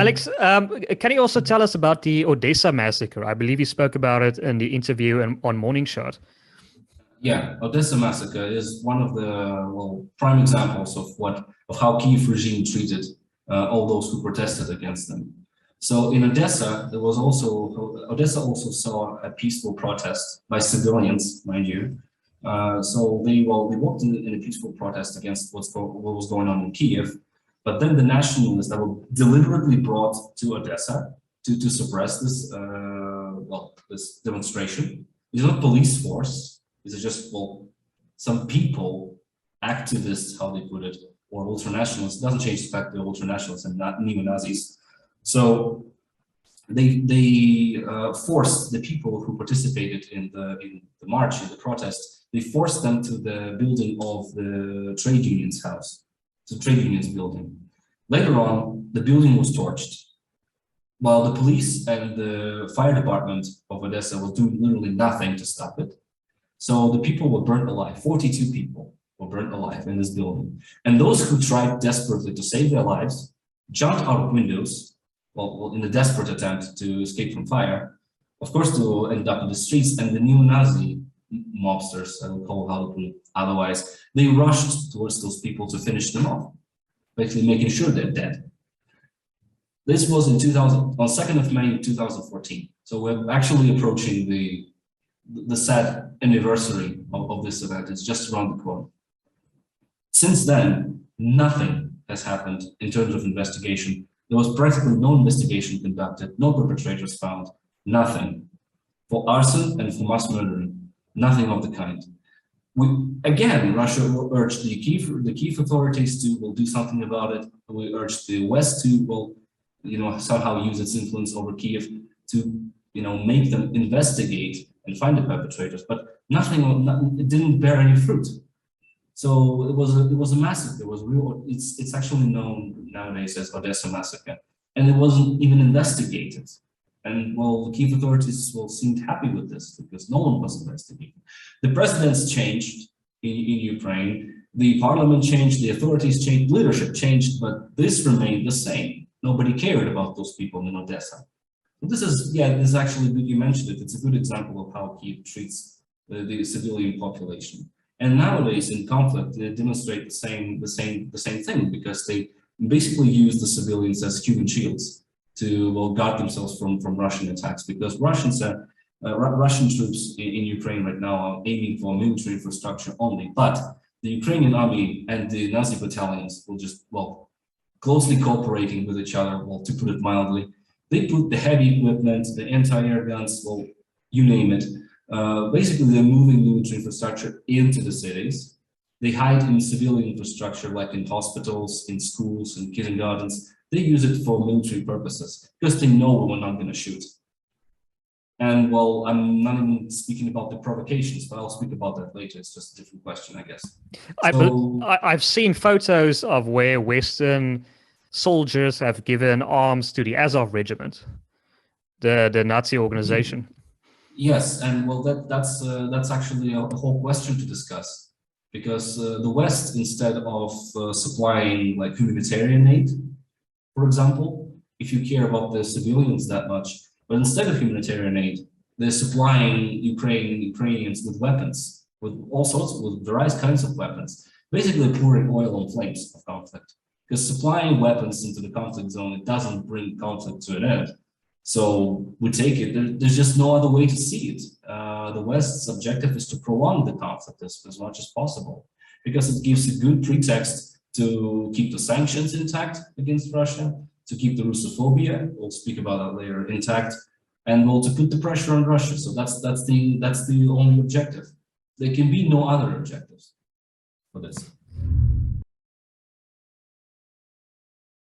Alex, can you also tell us about the Odessa massacre? I believe you spoke about it in the interview on Morning Shot. Yeah, Odessa massacre is one of the prime examples of how Kyiv regime treated all those who protested against them. So in Odessa, Odessa also saw a peaceful protest by civilians, mind you. So they walked in a peaceful protest against what was going on in Kyiv. But then the nationalists that were deliberately brought to Odessa to suppress this this demonstration. It's not police force. These are just some people, activists, how they put it, or ultranationalists. It doesn't change the fact they're ultranationalists and not neo-Nazis. So they forced the people who participated in the march, in the protest. They forced them to the building of the trade union's house. The trade union's building. Later on, the building was torched, while the police and the fire department of Odessa was doing literally nothing to stop it. So the people were burnt alive. 42 people were burnt alive in this building. And those who tried desperately to save their lives jumped out of windows, in a desperate attempt to escape from fire, of course, to end up in the streets. And the neo-Nazi mobsters, I will call how to put it otherwise, they rushed towards those people to finish them off, basically making sure they're dead. This was on 2nd of May 2014. So we're actually approaching the sad anniversary of this event. It's just around the corner. Since then, nothing has happened in terms of investigation. There was practically no investigation conducted, no perpetrators found, nothing. For arson and for mass murdering. Nothing of the kind. Again, Russia urged the Kyiv authorities to do something about it. We urged the West to somehow use its influence over Kyiv to make them investigate and find the perpetrators. But it didn't bear any fruit. So it was a massacre. It was real. It's actually known nowadays as Odessa massacre, and it wasn't even investigated. And the Kyiv authorities seemed happy with this because no one was investigating. The presidents changed in Ukraine, the parliament changed, the authorities changed, leadership changed, but this remained the same. Nobody cared about those people in Odessa. So this is actually good you mentioned it. It's a good example of how Kyiv treats the civilian population. And nowadays in conflict, they demonstrate the same thing because they basically use the civilians as human shields to guard themselves from Russian attacks, because Russian troops in Ukraine right now are aiming for military infrastructure only, but the Ukrainian army and the Nazi battalions will just closely cooperating with each other. To put it mildly, they put the heavy equipment, the anti-air guns, you name it. Basically, they're moving military infrastructure into the cities. They hide in civilian infrastructure, like in hospitals, in schools, in kindergartens. They use it for military purposes because they know we're not going to shoot. And I'm not even speaking about the provocations, but I'll speak about that later. It's just a different question, I guess. I've seen photos of where Western soldiers have given arms to the Azov regiment, the Nazi organization. Yes, and that's actually a whole question to discuss, because the West, instead of supplying humanitarian aid, for example, if you care about the civilians that much, but instead of humanitarian aid, they're supplying Ukrainians with weapons, with various kinds of weapons, basically pouring oil on flames of conflict. Because supplying weapons into the conflict zone, it doesn't bring conflict to an end. So we take it, there's just no other way to see it. The West's objective is to prolong the conflict as much as possible, because it gives a good pretext to keep the sanctions intact against Russia, to keep the Russophobia, we'll speak about that later, intact, and to put the pressure on Russia. So that's the only objective. There can be no other objectives for this.